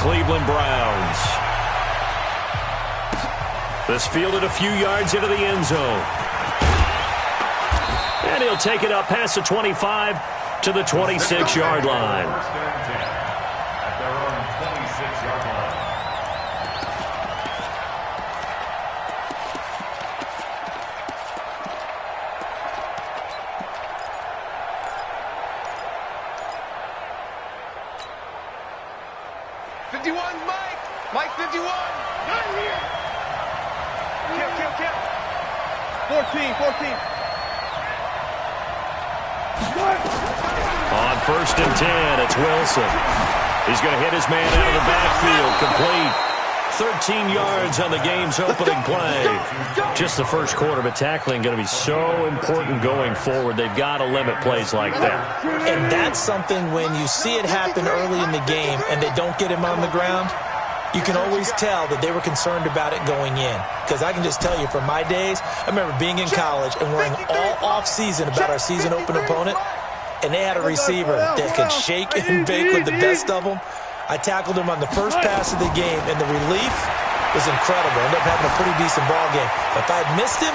Cleveland Browns. This fielded a few yards into the end zone. And he'll take it up past the 25 to the 26-yard line. At their own 26-yard line. Mike 51. Not here. Kill. 14. On 1st and 10, it's Wilson. He's going to hit his man out of the backfield. Complete. 13 yards on the game's opening play. Just the first quarter, but tackling going to be so important going forward. They've got to limit plays like that. And that's something when you see it happen early in the game and they don't get him on the ground, you can always tell that they were concerned about it going in. Because I can just tell you from my days, I remember being in college and worrying all off-season about our season-open opponent, and they had a receiver that could shake and bake with the best of them. I tackled him on the first pass of the game, and the relief was incredible. Ended up having a pretty decent ball game. If I had missed him...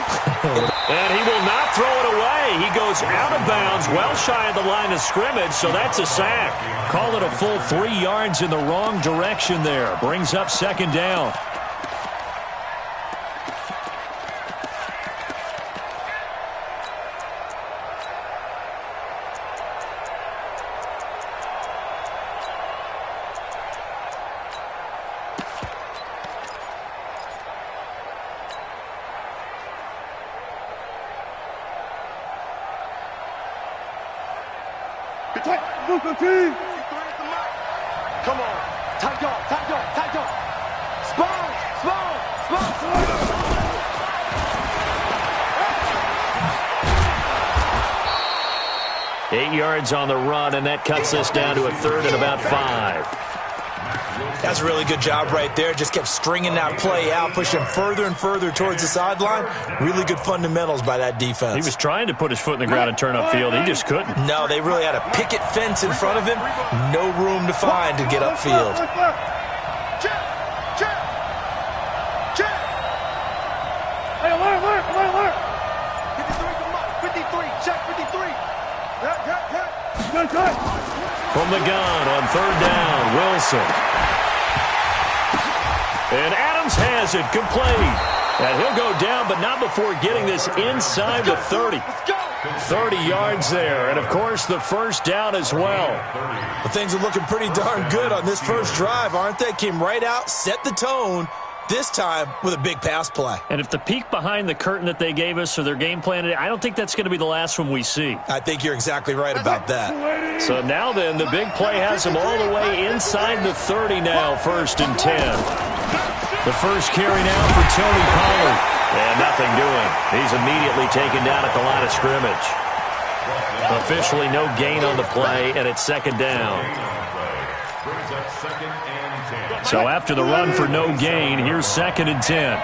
And he will not throw it away. He goes out of bounds, well shy of the line of scrimmage, so that's a sack. Call it a full 3 yards in the wrong direction there. Brings up 2nd down. Come on. Tight dog. Spawn. 8 yards on the run, and that cuts us down to a 3rd and about 5. That's a really good job right there. Just kept stringing that play out, pushing further and further towards the sideline. Really good fundamentals by that defense. He was trying to put his foot in the ground and turn upfield. He just couldn't. No, they really had a picket fence in front of him. No room to find to get upfield. Hey, alert. 53, check 53. From the gun on 3rd down, Wilson. And Adams has it complete. And he'll go down, but not before getting this inside the 30. 30 yards there. And, of course, the first down as well. Well, things are looking pretty darn good on this first drive, aren't they? Came right out, set the tone, this time with a big pass play. And if the peek behind the curtain that they gave us or their game plan, I don't think that's going to be the last one we see. I think you're exactly right about that. So now then, the big play has them all the way inside the 30 now, 1st and 10. The first carry now for Tony Pollard. And nothing doing. He's immediately taken down at the line of scrimmage. Officially no gain on the play, and it's 2nd down. So after the run for no gain, here's 2nd and 10.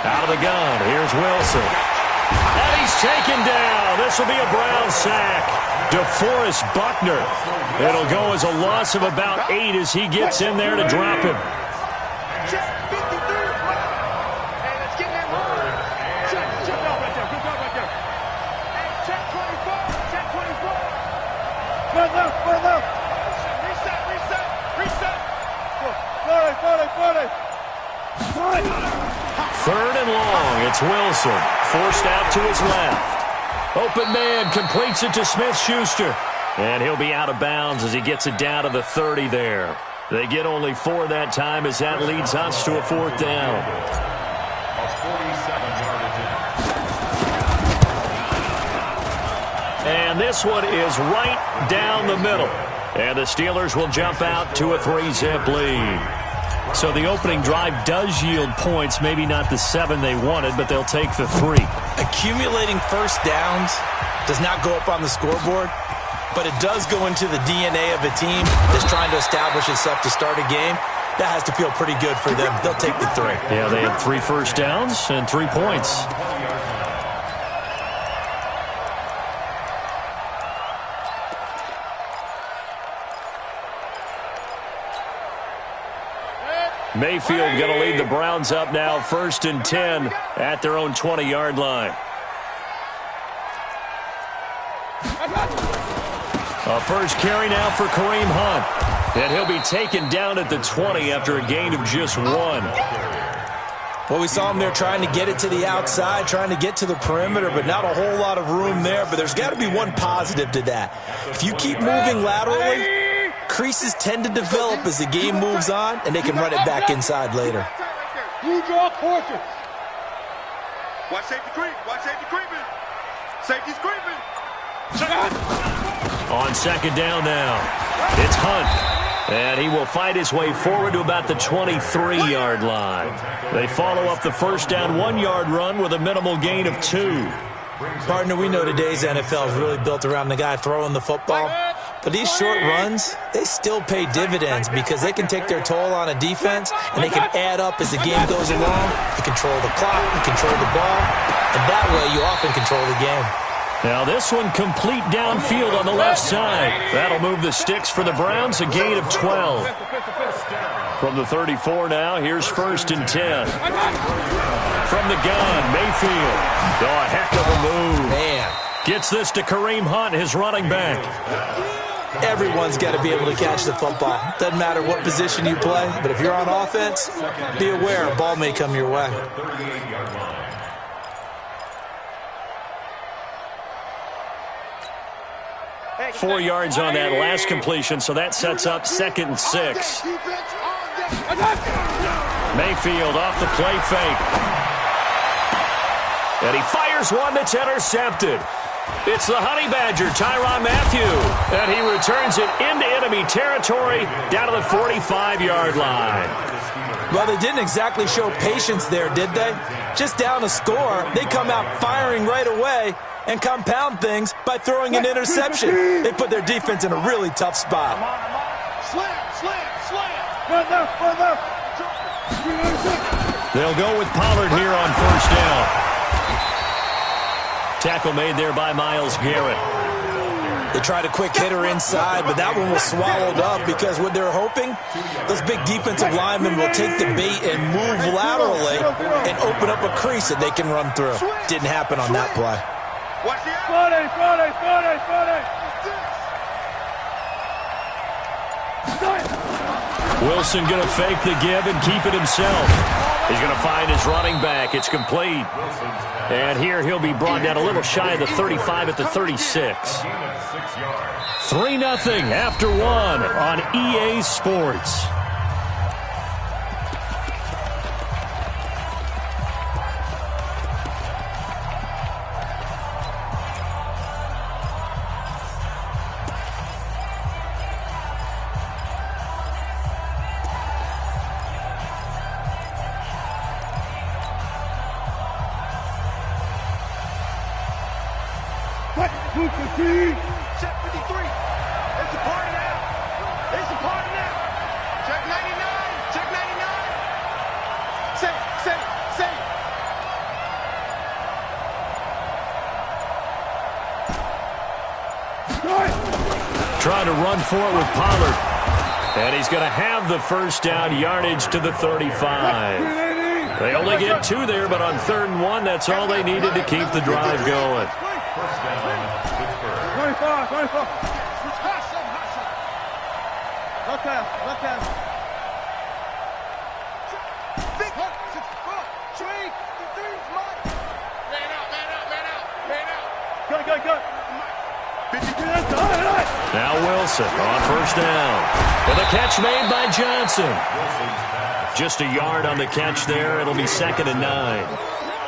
Out of the gun, here's Wilson. And he's taken down. This will be a Brown sack. DeForest Buckner. It'll go as a loss of about 8 as he gets in there to drop him. Third and long. It's Wilson. Forced out to his left. Open man completes it to Smith-Schuster. And he'll be out of bounds as he gets it down to the 30 there. They get only 4 that time as that leads us to a 4th down. And this one is right down the middle. And the Steelers will jump out to a 3-zip lead. So the opening drive does yield points, maybe not the 7 they wanted, but they'll take the 3. Accumulating first downs does not go up on the scoreboard, but it does go into the DNA of a team that's trying to establish itself to start a game. That has to feel pretty good for them. They'll take the 3. Yeah, they had 3 first downs and 3 points. Mayfield going to lead the Browns up now, 1st and 10 at their own 20-yard line. A first carry now for Kareem Hunt. And he'll be taken down at the 20 after a gain of just 1. Well, we saw him there trying to get it to the outside, trying to get to the perimeter, but not a whole lot of room there. But there's got to be one positive to that. If you keep moving laterally, creases tend to develop as the game moves on, and they can run it back inside later. You draw torture. Watch safety creep. Watch safety creeping. Safety's creeping. On 2nd down now, it's Hunt. And he will fight his way forward to about the 23-yard line. They follow up the first down 1-yard run with a minimal gain of 2. Partner, we know today's NFL is really built around the guy throwing the football. But these short runs, they still pay dividends because they can take their toll on a defense, and they can add up as the game goes along. You control the clock, you control the ball, and that way you often control the game. Now this one complete downfield on the left side. That'll move the sticks for the Browns, a gain of 12. From the 34 now, here's 1st and 10. From the gun, Mayfield. Oh, a heck of a move. Man. Gets this to Kareem Hunt, his running back. Everyone's got to be able to catch the football. Doesn't matter what position you play, but if you're on offense, be aware a ball may come your way. 4 yards on that last completion, so that sets up 2nd and 6. Mayfield off the play fake. And he fires one that's intercepted. It's the Honey Badger, Tyrann Mathieu. And he returns it into enemy territory down to the 45-yard line. Well, they didn't exactly show patience there, did they? Just down a score, they come out firing right away and compound things by throwing an interception. They put their defense in a really tough spot. They'll go with Pollard here on 1st down. Tackle made there by Myles Garrett. They tried a quick hitter inside, but that one was swallowed up because what they're hoping, those big defensive linemen will take the bait and move laterally and open up a crease that they can run through. Didn't happen on that play. Wilson going to fake the give and keep it himself. He's going to find his running back. It's complete. And here he'll be brought down a little shy of the 35 at the 36. 3-0 after 1 on EA Sports. Check 53. It's a party now. It's a party now. Check 99. Check 99. Say. Trying to run for it with Pollard. And he's going to have the first down, yardage to the 35. They only get 2 there, but on 3rd and 1, that's all they needed to keep the drive going. 24. Left half. Go. Now Wilson on 1st down. With a catch made by Johnson. Just a yard on the catch there. It'll be 2nd and 9.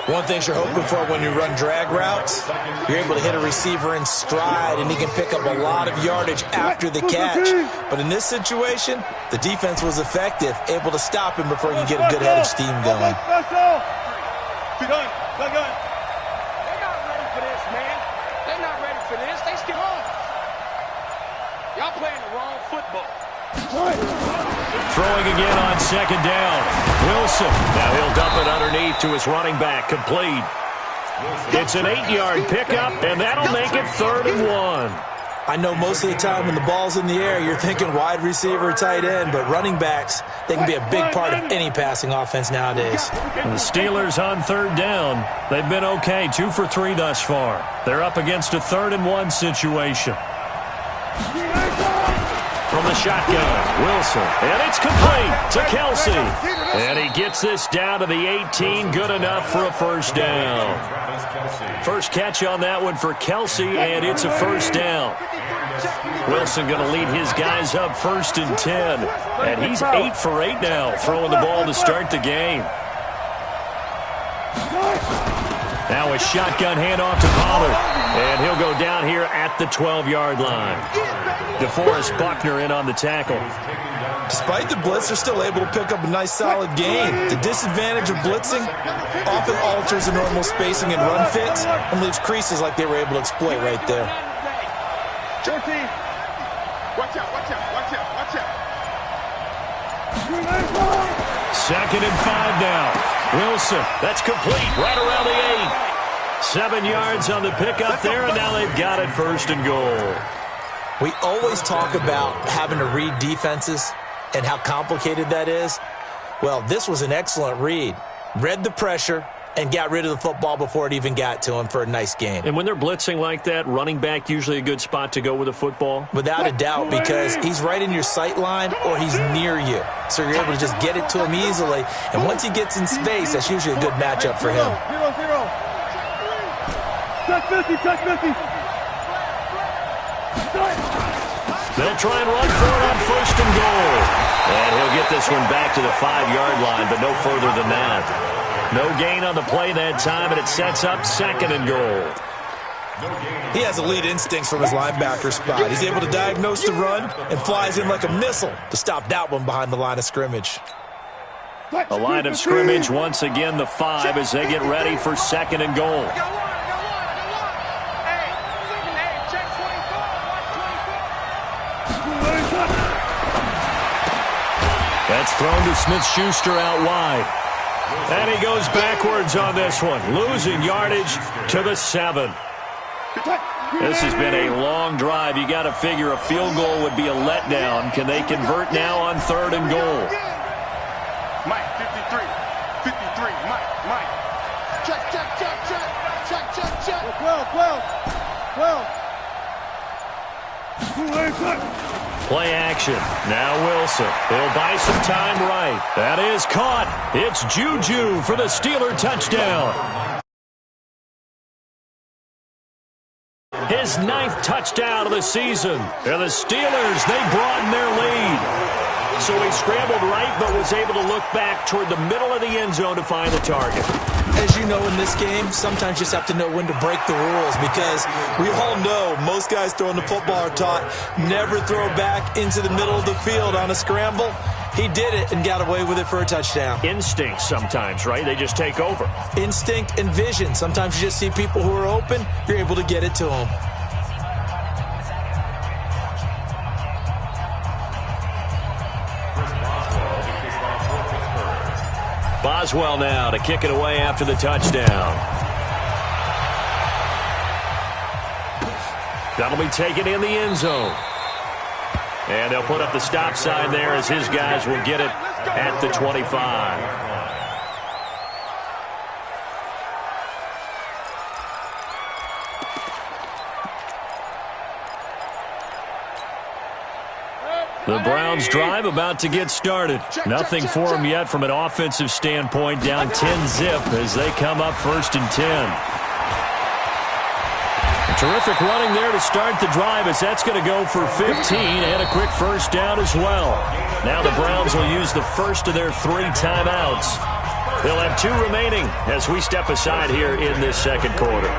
One thing you're hoping for when you run drag routes, you're able to hit a receiver in stride, and he can pick up a lot of yardage after the catch. But in this situation, the defense was effective, able to stop him before you get a good head of steam going. Go. They're not ready for this, man. They're not ready for this. They still on. Y'all playing the wrong football. Throwing again on second down. Wilson. Now he'll dump it underneath to his running back. Complete. It's an 8-yard pickup, and that'll make it 3rd and 1. I know most of the time when the ball's in the air, you're thinking wide receiver, tight end, but running backs, they can be a big part of any passing offense nowadays. And the Steelers on 3rd down. They've been okay, 2 for 3 thus far. They're up against a 3rd and 1 situation. From the shotgun, Wilson, and it's complete to Kelsey. And he gets this down to the 18, good enough for a first down. First catch on that one for Kelsey, and it's a first down. Wilson going to lead his guys up 1st and 10. And he's 8 for 8 now, throwing the ball to start the game. Now a shotgun handoff to Pollard. And he'll go down here at the 12-yard line. DeForest Buckner in on the tackle. Despite the blitz, they're still able to pick up a nice, solid gain. The disadvantage of blitzing often alters the normal spacing and run fits and leaves creases like they were able to exploit right there. 14. Watch out, watch out, watch out, watch out. 2nd and 5 now. Wilson, that's complete, right around the 8. 7 yards on the pickup there, and now they've got it 1st and goal. We always talk about having to read defenses and how complicated that is. Well, this was an excellent read. Read the pressure and got rid of the football before it even got to him for a nice gain. And when they're blitzing like that, running back usually a good spot to go with the football? Without a doubt, because he's right in your sight line or he's near you. So you're able to just get it to him easily. And once he gets in space, that's usually a good matchup for him. 0-0. Check 50, check 50. They'll try and run for it on 1st and goal. And he'll get this one back to the 5-yard line, but no further than that. No gain on the play that time, and it sets up 2nd and goal. He has elite instincts from his linebacker spot. He's able to diagnose the run and flies in like a missile to stop that one behind the line of scrimmage. A line of scrimmage, once again, the 5 as they get ready for 2nd and goal. That's thrown to Smith-Schuster out wide. And he goes backwards on this one, losing yardage to the 7. This has been a long drive. You got to figure a field goal would be a letdown. Can they convert now on 3rd and goal? Mike, 53. 53, Mike. Check, check, check, check. Check, check, check. 12. Play action. Now Wilson. He'll buy some time right. That is caught. It's Juju for the Steeler touchdown. His 9th touchdown of the season. And the Steelers, they broaden their lead. So he scrambled right, but was able to look back toward the middle of the end zone to find the target. As you know, in this game, sometimes you just have to know when to break the rules because we all know most guys throwing the football are taught never throw back into the middle of the field on a scramble. He did it and got away with it for a touchdown. Instinct sometimes, right? They just take over. Instinct and vision. Sometimes you just see people who are open, you're able to get it to them. Boswell now to kick it away after the touchdown. That'll be taken in the end zone. And they'll put up the stop sign there as his guys will get it at the 25. The Browns drive about to get started. Nothing for them yet from an offensive standpoint, down 10-zip as they come up 1st and 10. Terrific running there to start the drive as that's going to go for 15 and a quick first down as well. Now the Browns will use the first of their 3 timeouts. They'll have 2 remaining as we step aside here in this 2nd quarter.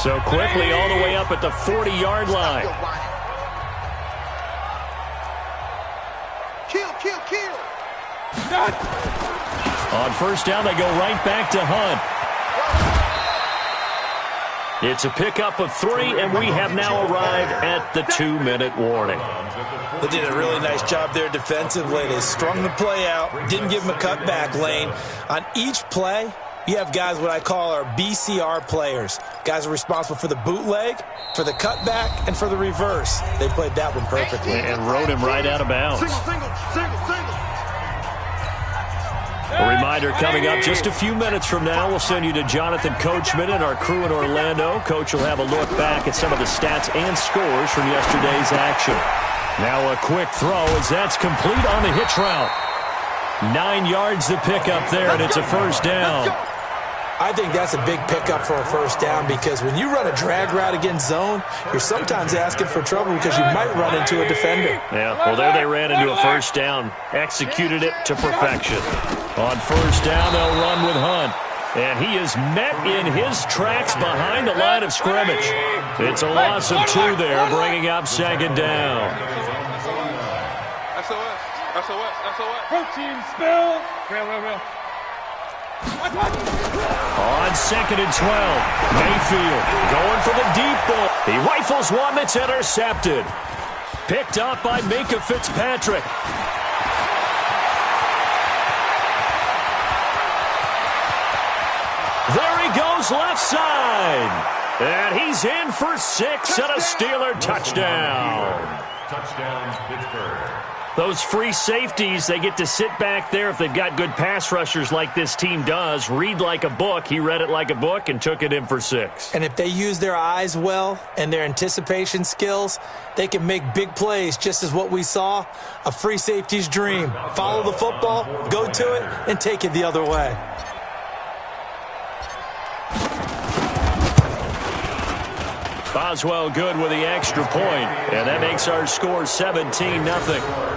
So quickly all the way up at the 40-yard line. Kill. On first down, they go right back to Hunt. It's a pickup of 3, and we have now arrived at the 2-minute warning. They did a really nice job there defensively. They strung the play out, didn't give them a cutback lane. On each play, you have guys what I call our BCR players. Guys are responsible for the bootleg, for the cutback, and for the reverse. They played that one perfectly. And rode him right out of bounds. Single. A reminder coming up just a few minutes from now. We'll send you to Jonathan Coachman and our crew in Orlando. Coach will have a look back at some of the stats and scores from yesterday's action. Now a quick throw as that's complete on the hitch route. 9 yards to pick up there, and it's a first down. I think that's a big pickup for a first down because when you run a drag route against zone, you're sometimes asking for trouble because you might run into a defender. Yeah, well, there they ran into a first down. Executed it to perfection. On first down, they'll run with Hunt. And he is met in his tracks behind the line of scrimmage. It's a loss of 2 there, bringing up second down. SOS. Protein spill. Real. On 2nd and 12, Mayfield going for the deep ball. He rifles one that's intercepted. Picked up by Minkah Fitzpatrick. There he goes left side. And he's in for 6 and a Steeler touchdown. Touchdown, Pittsburgh. Those free safeties, they get to sit back there if they've got good pass rushers like this team does. Read like a book. He read it like a book and took it in for 6. And if they use their eyes well and their anticipation skills, they can make big plays, just as what we saw, a free safety's dream. Follow the football, go to it, and take it the other way. Boswell good with the extra point, and that makes our score 17-0.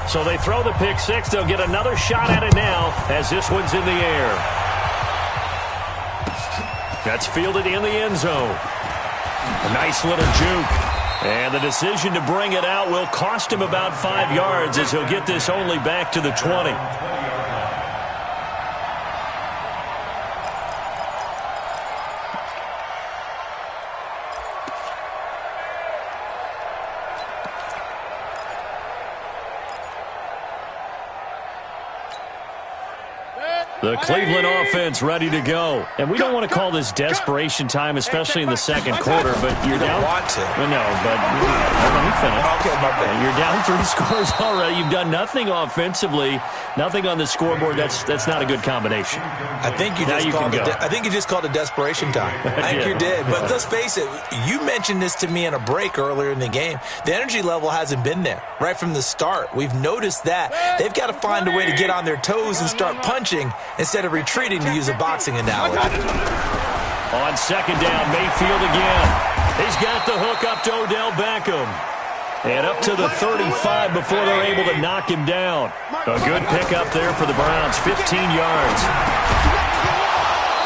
So they throw the pick 6. They'll get another shot at it now as this one's in the air. That's fielded in the end zone. A nice little juke. And the decision to bring it out will cost him about 5 yards as he'll get this only back to the 20. The Cleveland offense ready to go. And we don't want to call this desperation time, especially in the second quarter, but you're down. Want to. No, but let me finish. Okay, my bad. You're down 3 scores already. You've done nothing offensively, nothing on the scoreboard. That's not a good combination. I think you just called it desperation time. I think you did. But let's face it, you mentioned this to me in a break earlier in the game. The energy level hasn't been there right from the start. We've noticed that. They've got to find a way to get on their toes and start punching instead of retreating, to use a boxing analogy. On second down, Mayfield again. He's got the hook up to Odell Beckham. And up to the 35 before they're able to knock him down. A good pickup there for the Browns, 15 yards.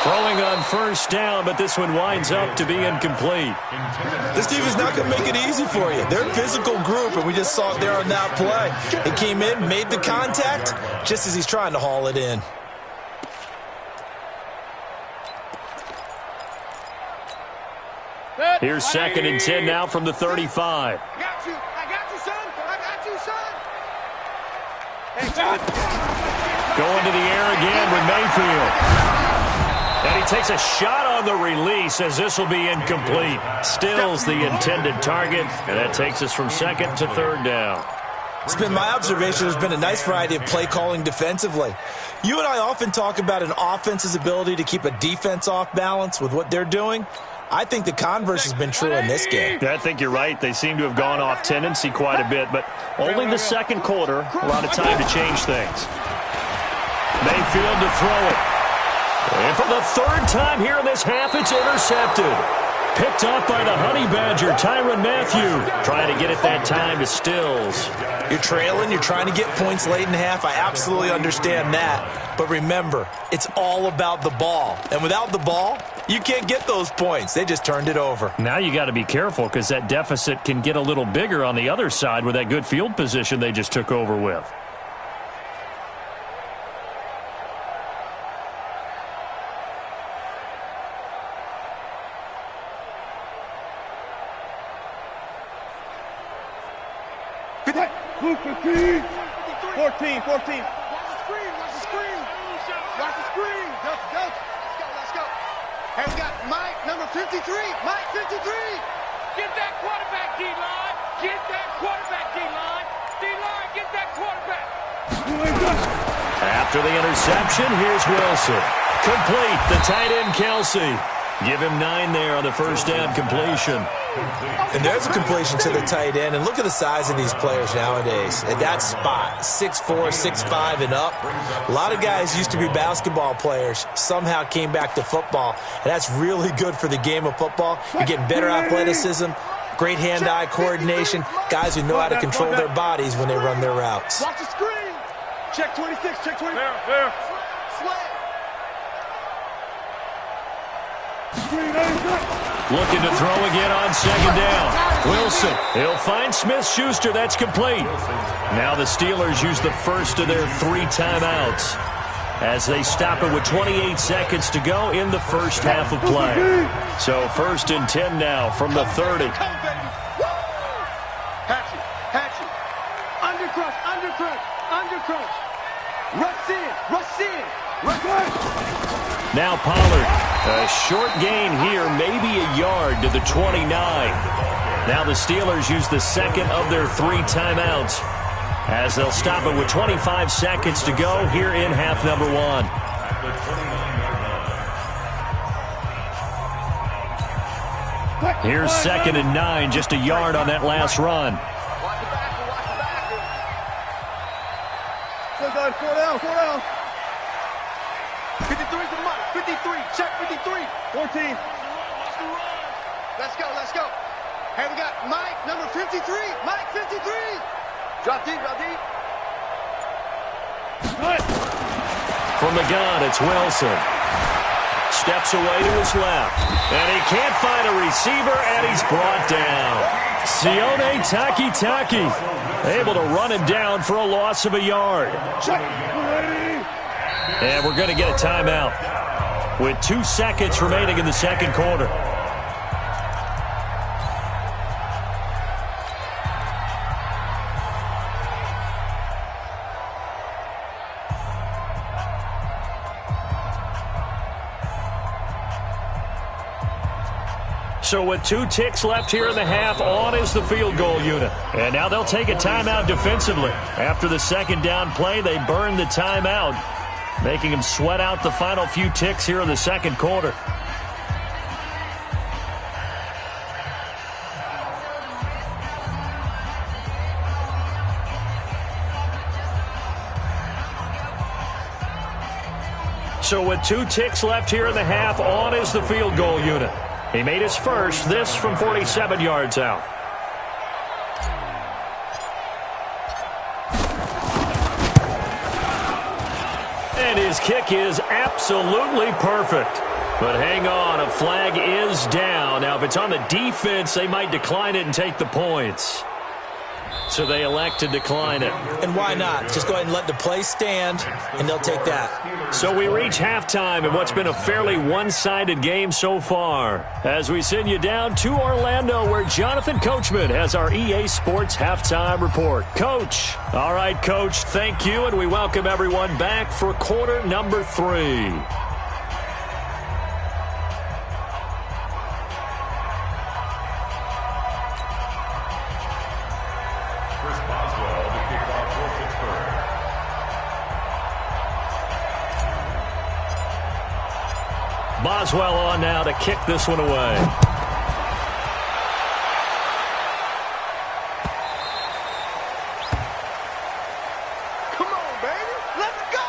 Throwing on first down, but this one winds up to be incomplete. This team is not going to make it easy for you. They're a physical group, and we just saw it there on that play. He came in, made the contact, just as he's trying to haul it in. Here's 2nd and 10 now from the 35. I got you, son. Hey, John. Going to the air again with Mayfield. And he takes a shot on the release as this will be incomplete. Still's the intended target, and that takes us from 2nd to 3rd down. It's been my observation there's been a nice variety of play calling defensively. You and I often talk about an offense's ability to keep a defense off balance with what they're doing. I think the converse has been true in this game. I think you're right. They seem to have gone off tendency quite a bit, but only the second quarter, a lot of time to change things. Mayfield to throw it. And for the 3rd time here in this half, it's intercepted. Picked off by the Honey Badger, Tyrann Mathieu. Trying to get it that time to Stills. You're trailing, you're trying to get points late in the half. I absolutely understand that. But remember, it's all about the ball. And without the ball, you can't get those points. They just turned it over. Now you got to be careful because that deficit can get a little bigger on the other side with that good field position they just took over with. Luke 15. 14. Watch the screen. Watch the screen. Watch the screen. Let's go. Hey, we got Mike, number 53. Mike, 53. Get that quarterback, D-line. Get that quarterback, D-line. D-line, get that quarterback. After the interception, here's Wilson. Complete, the tight end, Kelsey. Give him 9 there on the first down completion. And there's a completion to the tight end. And look at the size of these players nowadays. At that spot, 6'4", 6'5", and up. A lot of guys used to be basketball players, somehow came back to football. And that's really good for the game of football. You're getting better athleticism, great hand-eye coordination, guys who know how to control their bodies when they run their routes. Watch the screen. Check 26. Check 26. There. Sweat. Looking to throw again on second down. Wilson, he'll find Smith-Schuster. That's complete. Now the Steelers use the first of their 3 timeouts as they stop it with 28 seconds to go in the first half of play. So 1st and 10 now from the 30. Hatchet. Undercrush. Rush in. Now Pollard. A short gain here, maybe a yard to the 29. Now the Steelers use the second of their 3 timeouts as they'll stop it with 25 seconds to go here in half number 1. Here's 2nd and 9, just a yard on that last run. Watch the backer. Four down. 53 to Mike. 53. Check 53. 14. Let's go. Hey, we got Mike, number 53. Mike, 53. Drop deep. From the gun, it's Wilson. Steps away to his left. And he can't find a receiver, and he's brought down. Sione Takitaki able to run him down for a loss of a yard. And we're going to get a timeout with 2 seconds remaining in the second quarter. So with 2 ticks left here in the half, on is the field goal unit. And now they'll take a timeout defensively. After the second down play, they burn the timeout, making them sweat out the final few ticks here in the second quarter. So with 2 ticks left here in the half, on is the field goal unit. He made his first, this from 47 yards out. And his kick is absolutely perfect. But hang on, a flag is down. Now, if it's on the defense, they might decline it and take the points. So they elect to decline it. And why not? Just go ahead and let the play stand, and they'll take that. So we reach halftime in what's been a fairly one-sided game so far, as we send you down to Orlando, where Jonathan Coachman has our EA Sports Halftime Report. Coach. All right, Coach, thank you, and we welcome everyone back for quarter number 3. Boswell on now to kick this one away. Come on, baby. Let's go.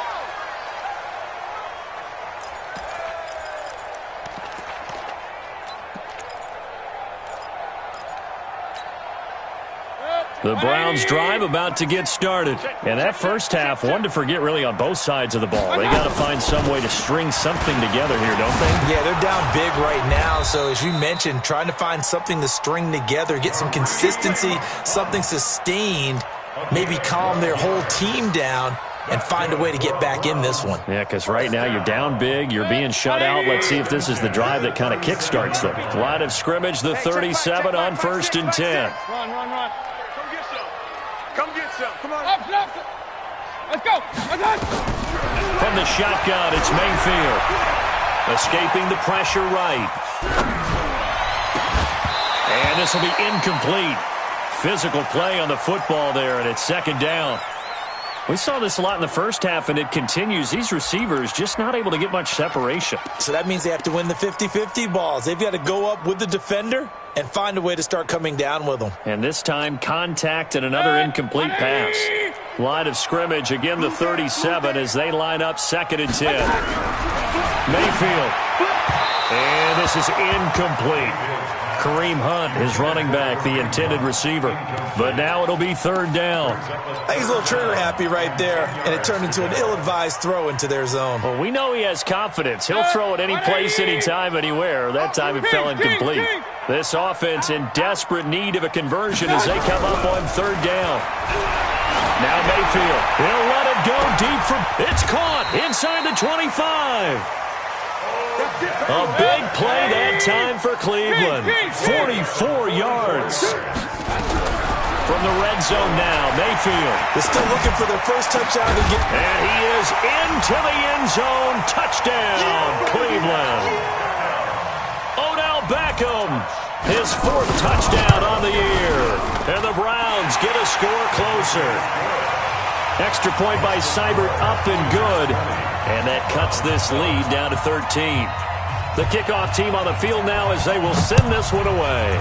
The Browns drive about to get started. And that first half, one to forget really on both sides of the ball. They got to find some way to string something together here, don't they? Yeah, they're down big right now. So as you mentioned, trying to find something to string together, get some consistency, something sustained, maybe calm their whole team down and find a way to get back in this one. Yeah, because right now you're down big, you're being shut out. Let's see if this is the drive that kind of kickstarts them. Line of scrimmage, the 37 on 1st and 10. Run. Come get some. Come on. Up. Let's go. From the shotgun, it's Mayfield. Escaping the pressure right. And this will be incomplete. Physical play on the football there, and it's 2nd down. We saw this a lot in the first half, and it continues. These receivers just not able to get much separation. So that means they have to win the 50-50 balls. They've got to go up with the defender and find a way to start coming down with them. And this time, contact and another incomplete pass. Line of scrimmage, again the 37 as they line up 2nd and 10. Mayfield. And this is incomplete. Kareem Hunt, his running back, the intended receiver. But now it'll be 3rd down. I think he's a little trigger happy right there, and it turned into an ill-advised throw into their zone. Well, we know he has confidence. He'll throw it any place, anytime, anywhere. That time it fell incomplete. This offense in desperate need of a conversion as they come up on 3rd down. Now Mayfield. He'll let it go deep from... It's caught inside the 25. A big play that time for Cleveland. 44 yards. From the red zone now, Mayfield. They're still looking for their first touchdown of the game. And he is into the end zone. Touchdown, Cleveland. Odell Beckham, his 4th touchdown on the year. And the Browns get a score closer. Extra point by Seibert, up and good. And that cuts this lead down to 13. The kickoff team on the field now as they will send this one away.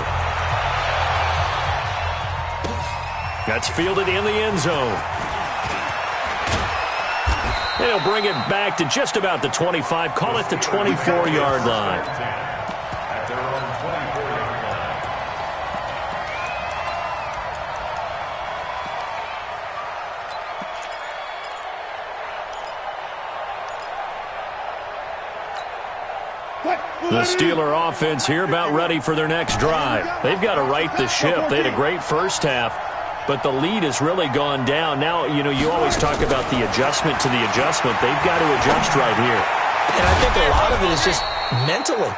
That's fielded in the end zone. They'll bring it back to just about the 25. Call it the 24-yard line. At their own 24-yard line. The Steeler offense here about ready for their next drive. They've got to right the ship. They had a great first half, but the lead has really gone down. Now, you always talk about the adjustment to the adjustment. They've got to adjust right here. And I think a lot of it is just mentally.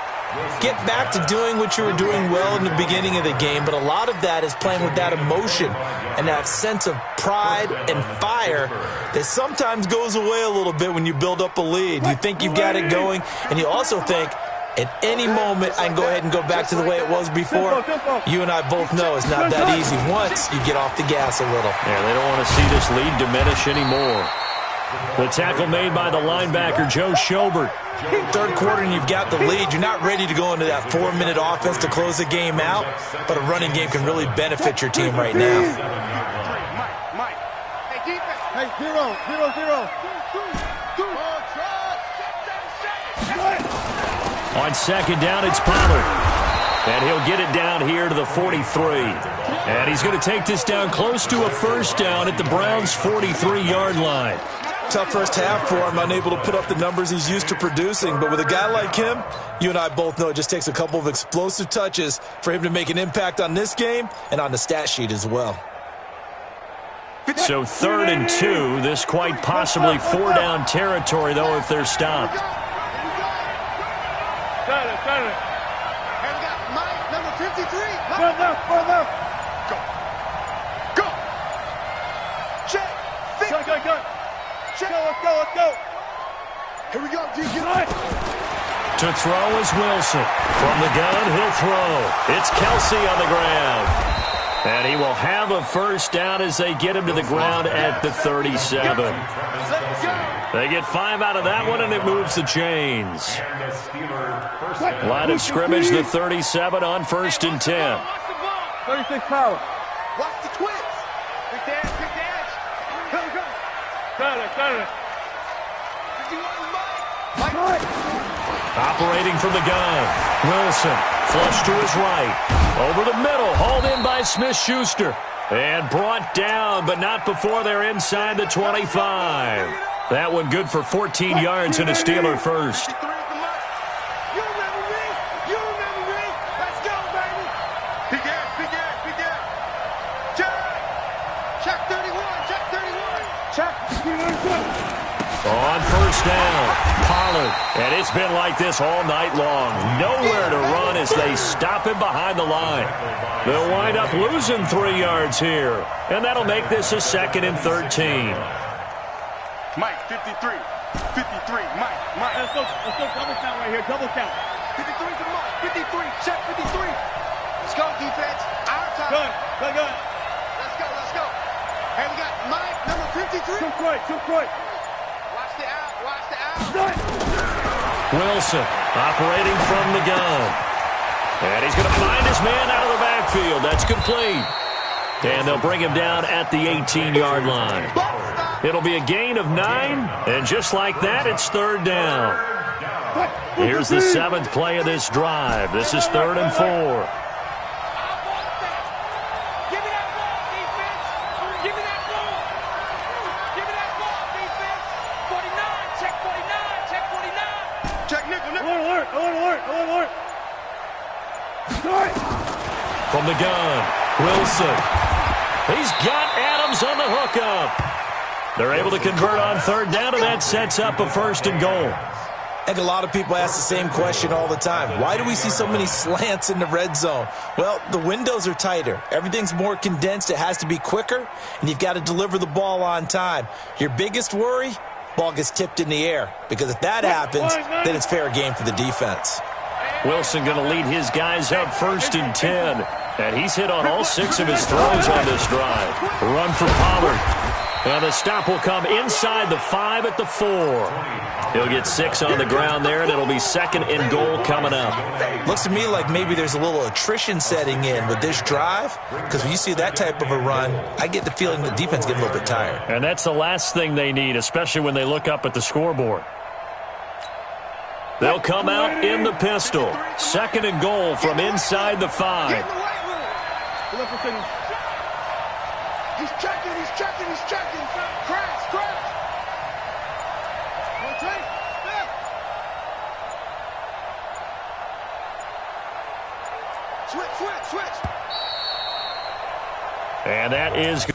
Get back to doing what you were doing well in the beginning of the game, but a lot of that is playing with that emotion and that sense of pride and fire that sometimes goes away a little bit when you build up a lead. You think you've got it going, and you also think, at any moment, I can go ahead and go back to the way it was before. You and I both know it's not that easy once you get off the gas a little. Yeah, they don't want to see this lead diminish anymore. The tackle made by the linebacker, Joe Schobert. 3rd quarter and you've got the lead. You're not ready to go into that 4-minute offense to close the game out, but a running game can really benefit your team right now. Mike. Hey, defense. Hey, 0. On 2nd down, it's Pollard. And he'll get it down here to the 43. And he's going to take this down close to a 1st down at the Browns' 43-yard line. Tough first half for him, unable to put up the numbers he's used to producing. But with a guy like him, you and I both know it just takes a couple of explosive touches for him to make an impact on this game and on the stat sheet as well. So 3rd and 2, this quite possibly 4-down territory, though, if they're stopped. Got it. And we got Mike, number 53. Run left. Go. Check. Go. Check. Let's go. Here we go, D. Get on. To throw is Wilson. From the gun, he'll throw. It's Kelsey on the ground. And he will have a 1st down as they get him to the ground at the 37. They get 5 out of that one, and it moves the chains. Line of scrimmage, the 37 on 1st and 10. 36 power. Watch the twist. Big dash. Here we go. Got it. 51, Mike. Operating from the gun. Wilson, flush to his right. Over the middle, hauled in by Smith-Schuster. And brought down, but not before they're inside the 25. That one good for 14 yards and a Steeler first. You remember me? You remember me? Let's go, baby. Big ass, big ass, big ass. Check 31, check 31. Check. On first down, Pollard. And it's been like this all night long. Nowhere to run as they stop him behind the line. They'll wind up losing 3 yards here. And that'll make this a 2nd and 13. Mike, 53. 53, Mike. Let's go double count right here, double count. 53's a Mike, 53, check 53. Let's go, defense. Our time. Good. Let's go. And we got Mike, number 53. Too quick. Watch the out. Wilson operating from the gun. And he's going to find his man out of the backfield. That's complete. And they'll bring him down at the 18-yard line. It'll be a gain of 9, and just like that, it's 3rd down. Here's the 7th play of this drive. This is 3rd and 4. From the gun, Wilson. He's got Adams on the hookup. They're able to convert on 3rd down, and that sets up a 1st and goal. And a lot of people ask the same question all the time. Why do we see so many slants in the red zone? Well, the windows are tighter. Everything's more condensed. It has to be quicker, and you've got to deliver the ball on time. Your biggest worry, ball gets tipped in the air, because if that happens, then it's fair game for the defense. Wilson going to lead his guys up 1st and 10. And he's hit on all 6 of his throws on this drive. Run for Pollard. And the stop will come inside the 5 at the 4. He'll get 6 on the ground there, and it'll be 2nd and goal coming up. Looks to me like maybe there's a little attrition setting in with this drive, because when you see that type of a run, I get the feeling the defense getting a little bit tired. And that's the last thing they need, especially when they look up at the scoreboard. They'll come out in the pistol. 2nd and goal from inside the 5. He's checking. Crash. Switch. And that is...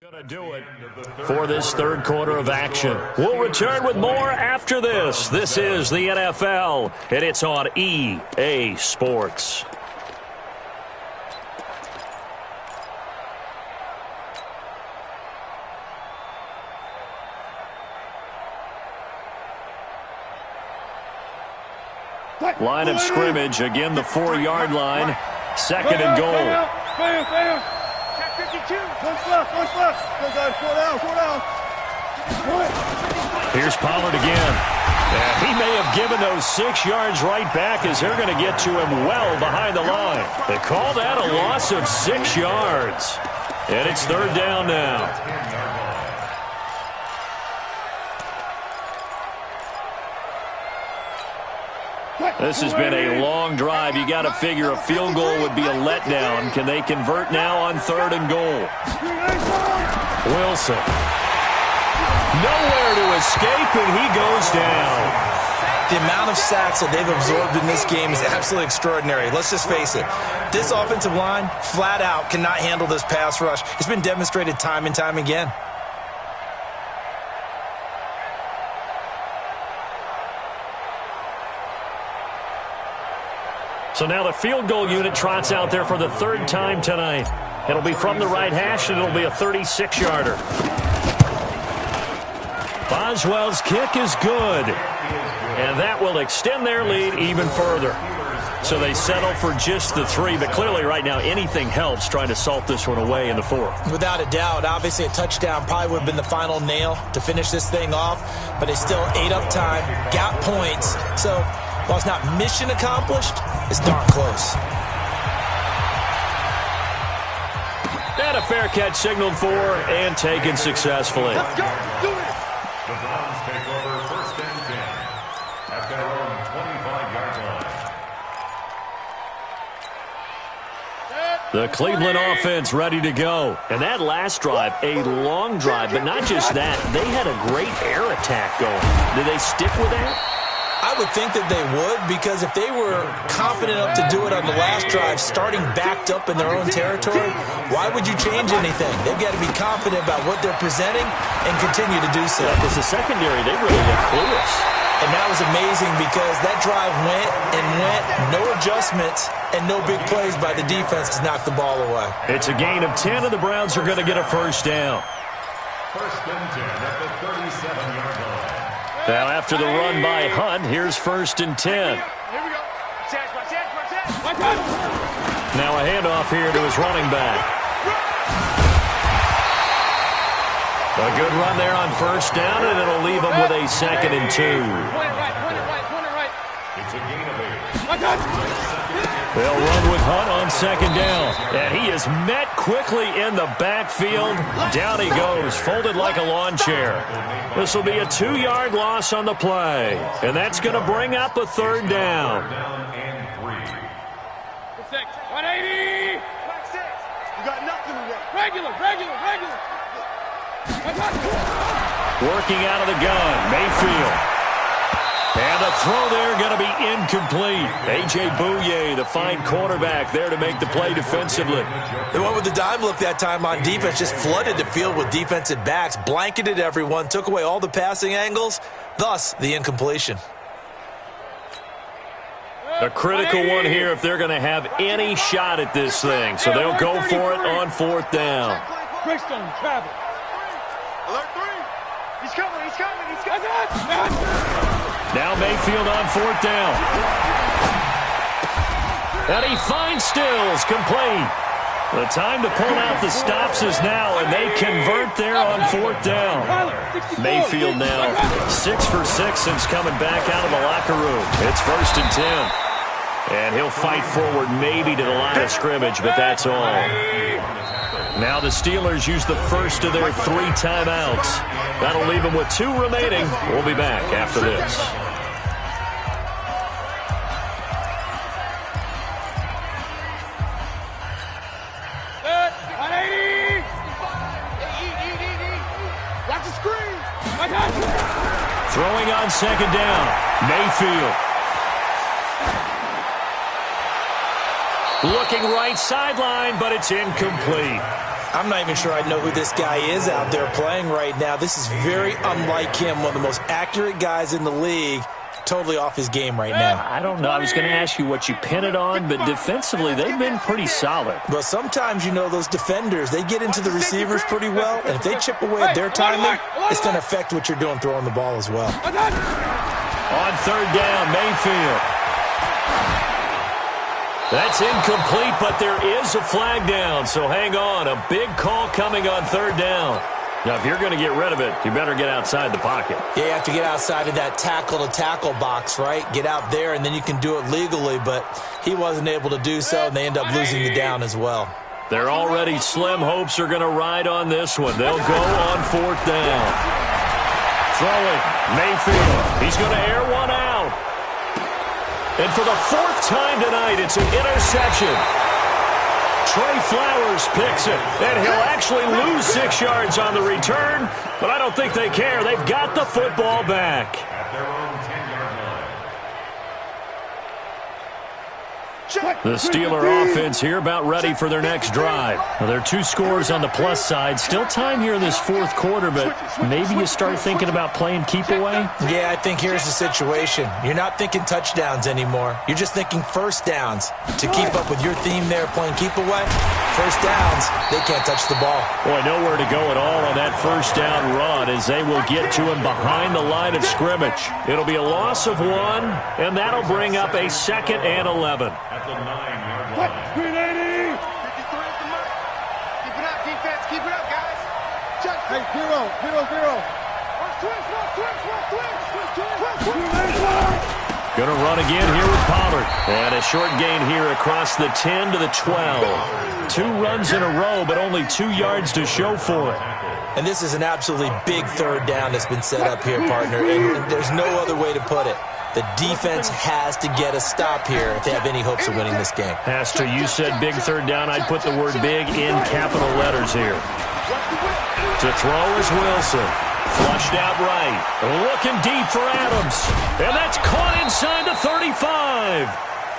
Gonna do it for this 3rd quarter of action. We'll return with more after this. This is the NFL, and it's on EA Sports. Line of scrimmage, again the 4-yard line. Second and goal. Check 52. Push left. Goes out, 4 down. Here's Pollard again. And he may have given those 6 yards right back as they're going to get to him well behind the line. They call that a loss of 6 yards. And it's third down now. This has been a long drive. You got to figure a field goal would be a letdown. Can they convert now on third and goal? Wilson. Nowhere to escape, and he goes down. The amount of sacks that they've absorbed in this game is absolutely extraordinary. Let's just face it. This offensive line, flat out, cannot handle this pass rush. It's been demonstrated time and time again. So now the field goal unit trots out there for the third time tonight. It'll be from the right hash, and it'll be a 36-yarder. Boswell's kick is good. And that will extend their lead even further. So they settle for just the 3, but clearly right now anything helps trying to salt this one away in the 4th. Without a doubt, obviously a touchdown probably would have been the final nail to finish this thing off, but they still ate up time, got points. So while it's not mission accomplished, it's darn close. And a fair catch signaled for and taken successfully. Let's go. Do it. The Browns take over first and 10 at their own 25-yard line. The Cleveland offense ready to go. And that last drive, a long drive, but not just that. They had a great air attack going. Do they stick with that? I would think that they would, because if they were confident enough to do it on the last drive, starting backed up in their own territory, why would you change anything? They've got to be confident about what they're presenting and continue to do so. Because the secondary, they really look clueless. And that was amazing because that drive went and went, no adjustments, and no big plays by the defense to knock the ball away. It's a gain of 10, and the Browns are going to get a first down. First and 10 at the 37-yard line. Now after the run by Hunt, here's first and 10. Here we go. Watch out. Now a handoff here to his running back. A good run there on first down, and it'll leave him with a 2nd and 2. Point it right. It's a gain of 8. Watch out. They'll run with Hunt on 2nd down. And he is met quickly in the backfield. Down he goes, folded like a lawn chair. This will be a 2-yard loss on the play. And that's going to bring up a third down. Down and 3. 180. Back 6. You got nothing to work. Regular. Working out of the gun, Mayfield. And the throw there going to be incomplete. A.J. Bouye, the fine cornerback, there to make the play defensively. They went with the dime look that time on defense, just flooded the field with defensive backs, blanketed everyone, took away all the passing angles, thus the incompletion. A critical one here if they're going to have any shot at this thing. So they'll go for it on 4th down. Greystone, travel. Alert 3. He's coming. Now Mayfield on 4th down. And he finds Stills, complete. The time to pull out the stops is now, and they convert there on 4th down. Mayfield now 6 for 6 since coming back out of the locker room. It's first and 10. And he'll fight forward maybe to the line of scrimmage, but that's all. Now the Steelers use the first of their 3 timeouts. That'll leave them with 2 remaining. We'll be back after this. Watch the screen. Throwing on 2nd down, Mayfield. Looking right sideline, but it's incomplete. I'm not even sure I know who this guy is out there playing right now. This is very unlike him, one of the most accurate guys in the league. Totally off his game right now. I don't know. I was going to ask you what you pin it on, but defensively, they've been pretty solid. But sometimes, you know, those defenders, they get into the receivers pretty well, and if they chip away at their timing, it's going to affect what you're doing throwing the ball as well. On 3rd down, Mayfield. That's incomplete, but there is a flag down, so hang on. A big call coming on third down. Now, if you're going to get rid of it, you better get outside the pocket. Yeah, you have to get outside of that tackle-to-tackle box, right? Get out there, and then you can do it legally, but he wasn't able to do so, and they end up losing the down as well. Their already slim hopes are going to ride on this one. They'll go on fourth down. Throwing, Mayfield. He's going to air one out. And for the fourth time tonight, it's an interception. Trey Flowers picks it, and he'll actually lose 6 yards on the return, but I don't think they care. They've got the football back. At their own 10-yard line. The Steeler offense here about ready for their next drive. Now, there are 2 scores on the plus side. Still time here in this fourth quarter, but maybe you start thinking about playing keep away? Yeah, I think here's the situation. You're not thinking touchdowns anymore. You're just thinking first downs. To keep up with your theme there, playing keep away, first downs, they can't touch the ball. Boy, nowhere to go at all on that first down run as they will get to him behind the line of scrimmage. It'll be a loss of 1, and that'll bring up a 2nd and 11. At the 9-yard line. 380. 53 is the mark. Keep it up, defense. Keep it up, guys. Check. Hey, 0-0-0. Going to run again here with Pollard. And a short gain here across the 10 to the 12. 2 runs in a row, but only 2 yards to show for it. And this is an absolutely big third down that's been set up here, partner, and there's no other way to put it. The defense has to get a stop here if they have any hopes of winning this game. Pastor, you said big third down. I'd put the word big in capital letters here. To throw is Wilson. Flushed out right. Looking deep for Adams. And that's caught inside the 35.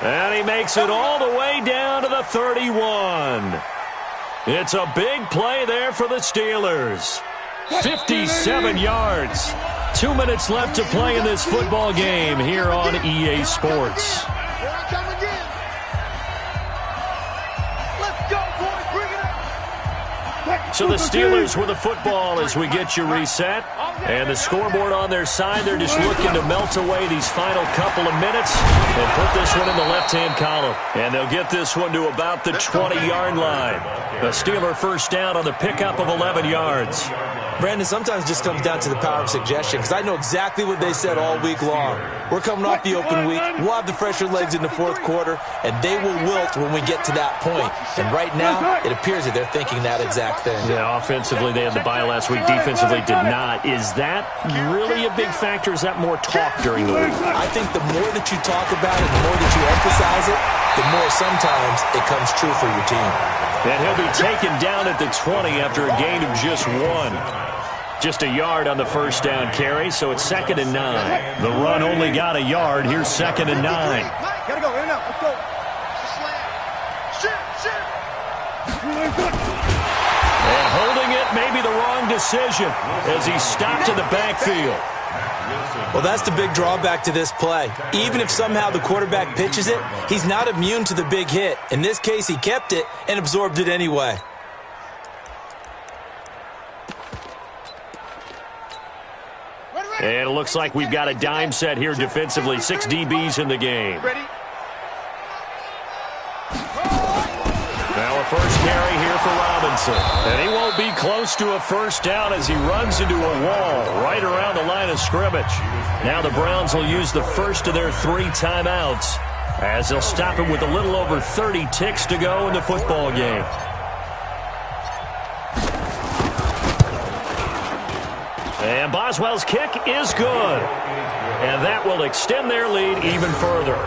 And he makes it all the way down to the 31. It's a big play there for the Steelers. 57 yards. 2 minutes left to play in this football game here on EA Sports. Here I come again. Let's go, boys. Bring it up. So the Steelers with the football as we get you reset. And the scoreboard on their side, they're just looking to melt away these final couple of minutes and put this one in the left-hand column. And they'll get this one to about the 20-yard line. The Steeler first down on the pickup of 11 yards. Brandon, sometimes it just comes down to the power of suggestion, because I know exactly what they said all week long. We're coming off the open week. We'll have the fresher legs in the fourth quarter, and they will wilt when we get to that point. And right now, it appears that they're thinking that exact thing. Yeah, offensively, they had the bye last week. Defensively, did not. Is that really a big factor? Is that more talk during the week? I think the more that you talk about it, the more that you emphasize it, the more sometimes it comes true for your team. And he'll be taken down at the 20 after a gain of just 1. Just a yard on the first down carry, so it's 2nd and 9. The run only got a yard. Here's 2nd and 9. Gotta go, in and out, let's go. And holding it may be the wrong decision as he stopped in the backfield. Well, that's the big drawback to this play. Even if somehow the quarterback pitches it, he's not immune to the big hit. In this case, he kept it and absorbed it anyway. And it looks like we've got a dime set here defensively. 6 DBs in the game. Now a first carry here for Robinson. And he won't be close to a first down as he runs into a wall right around the line of scrimmage. Now the Browns will use the first of their 3 timeouts as they'll stop him with a little over 30 ticks to go in the football game. And Boswell's kick is good. And that will extend their lead even further.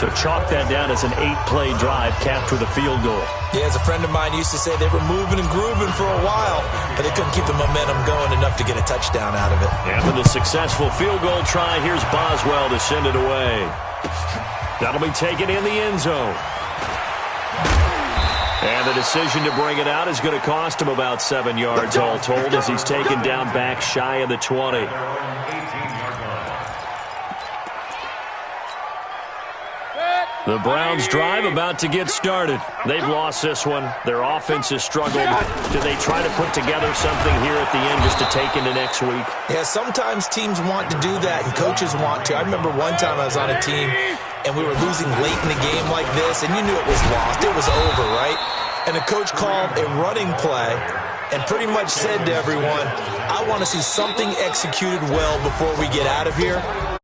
So chalk that down as an 8-play drive capped with a field goal. Yeah, as a friend of mine used to say, they were moving and grooving for a while, but they couldn't keep the momentum going enough to get a touchdown out of it. After the successful field goal try, here's Boswell to send it away. That'll be taken in the end zone. And the decision to bring it out is going to cost him about 7 yards all told as he's taken down back shy of the 20. The Browns drive about to get started. They've lost this one. Their offense has struggled. Do they try to put together something here at the end just to take into next week? Yeah, sometimes teams want to do that and coaches want to. I remember one time I was on a team and we were losing late in the game like this, and you knew it was lost. It was over, right? And the coach called a running play and pretty much said to everyone, I want to see something executed well before we get out of here.